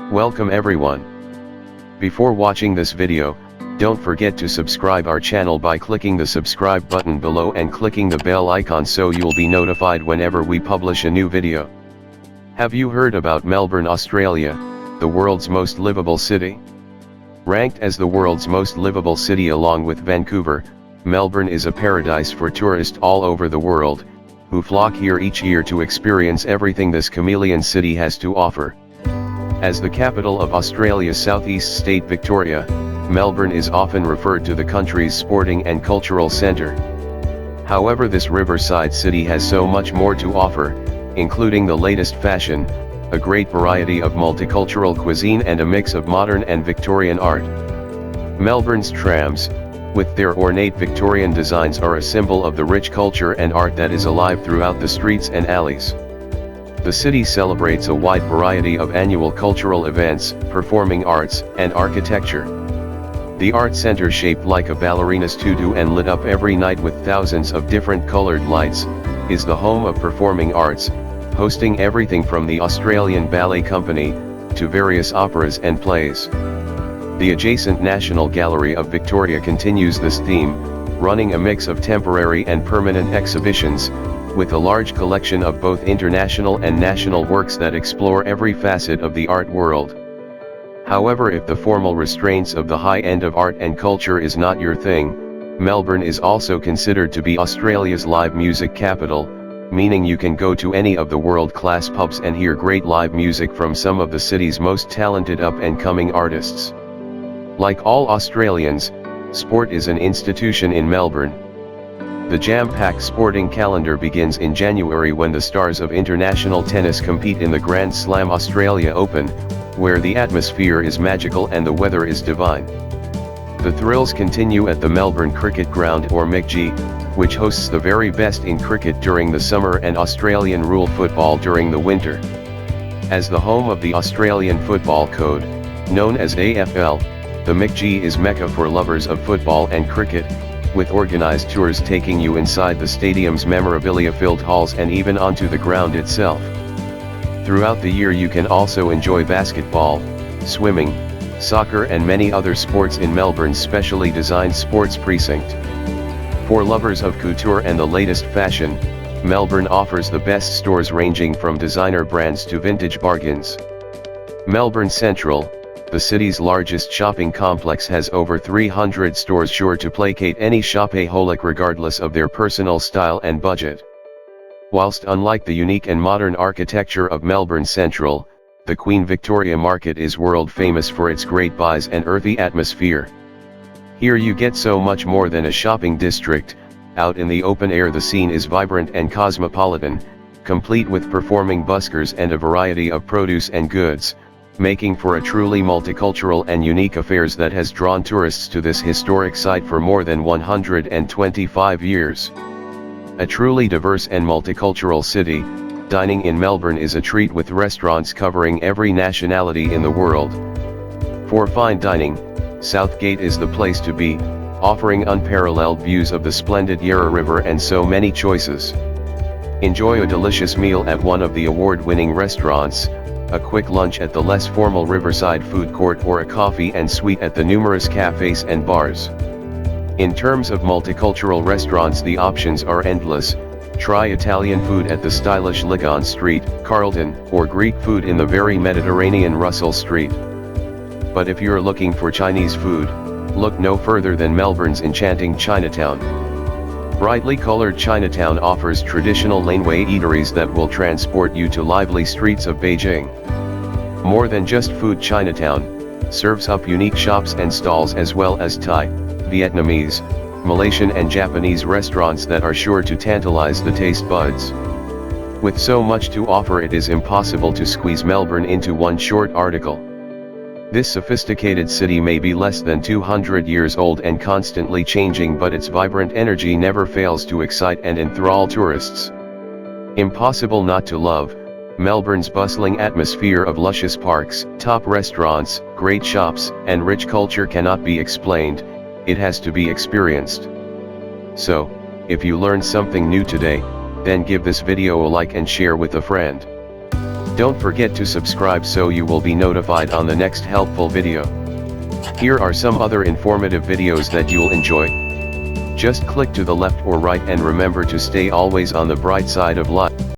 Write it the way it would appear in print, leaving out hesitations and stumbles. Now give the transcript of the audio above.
Welcome everyone. Before watching this video, don't forget to subscribe our channel by clicking the subscribe button below and clicking the bell icon so you'll be notified whenever we publish a new video. Have you heard about Melbourne, Australia, the world's most livable city? Ranked as the world's most livable city along with Vancouver, Melbourne is a paradise for tourists all over the world, who flock here each year to experience everything this chameleon city has to offer. As the capital of Australia's southeast state Victoria, Melbourne is often referred to the country's sporting and cultural centre. However, this riverside city has so much more to offer, including the latest fashion, a great variety of multicultural cuisine and a mix of modern and Victorian art. Melbourne's trams, with their ornate Victorian designs, are a symbol of the rich culture and art that is alive throughout the streets and alleys. The city celebrates a wide variety of annual cultural events, performing arts, and architecture. The art centre, shaped like a ballerina's tutu and lit up every night with thousands of different coloured lights, is the home of performing arts, hosting everything from the Australian Ballet Company, to various operas and plays. The adjacent National Gallery of Victoria continues this theme, running a mix of temporary and permanent exhibitions, with a large collection of both international and national works that explore every facet of the art world. However, if the formal restraints of the high end of art and culture is not your thing, Melbourne is also considered to be Australia's live music capital, meaning you can go to any of the world-class pubs and hear great live music from some of the city's most talented up-and-coming artists. Like all Australians, sport is an institution in Melbourne. The jam-packed sporting calendar begins in January when the stars of international tennis compete in the Grand Slam Australia Open, where the atmosphere is magical and the weather is divine. The thrills continue at the Melbourne Cricket Ground, or MCG, which hosts the very best in cricket during the summer and Australian rule football during the winter. As the home of the Australian Football Code, known as AFL, the MCG is mecca for lovers of football and cricket, with organised tours taking you inside the stadium's memorabilia-filled halls and even onto the ground itself. Throughout the year you can also enjoy basketball, swimming, soccer and many other sports in Melbourne's specially designed sports precinct. For lovers of couture and the latest fashion, Melbourne offers the best stores ranging from designer brands to vintage bargains. Melbourne Central, the city's largest shopping complex, has over 300 stores sure to placate any shopaholic regardless of their personal style and budget. Whilst unlike the unique and modern architecture of Melbourne Central, the Queen Victoria Market is world famous for its great buys and earthy atmosphere. Here you get so much more than a shopping district. Out in the open air the scene is vibrant and cosmopolitan, complete with performing buskers and a variety of produce and goods, making for a truly multicultural and unique affair that has drawn tourists to this historic site for more than 125 years. A truly diverse and multicultural city, dining in Melbourne is a treat with restaurants covering every nationality in the world. For fine dining, Southgate is the place to be, offering unparalleled views of the splendid Yarra River and so many choices. Enjoy a delicious meal at one of the award-winning restaurants, a quick lunch at the less formal Riverside Food Court, or a coffee and sweet at the numerous cafes and bars. In terms of multicultural restaurants, the options are endless. Try Italian food at the stylish Lygon Street, Carlton, or Greek food in the very Mediterranean Russell Street. But if you're looking for Chinese food, look no further than Melbourne's enchanting Chinatown. Brightly colored Chinatown offers traditional laneway eateries that will transport you to lively streets of Beijing. More than just food, Chinatown serves up unique shops and stalls as well as Thai, Vietnamese, Malaysian and Japanese restaurants that are sure to tantalize the taste buds. With so much to offer, it is impossible to squeeze Melbourne into one short article. This sophisticated city may be less than 200 years old and constantly changing, but its vibrant energy never fails to excite and enthrall tourists. Impossible not to love Melbourne's bustling atmosphere of luscious parks, top restaurants, great shops, and rich culture cannot be explained, it has to be experienced. So, if you learned something new today, then give this video a like and share with a friend. Don't forget to subscribe so you will be notified on the next helpful video. Here are some other informative videos that you'll enjoy. Just click to the left or right and remember to stay always on the bright side of life.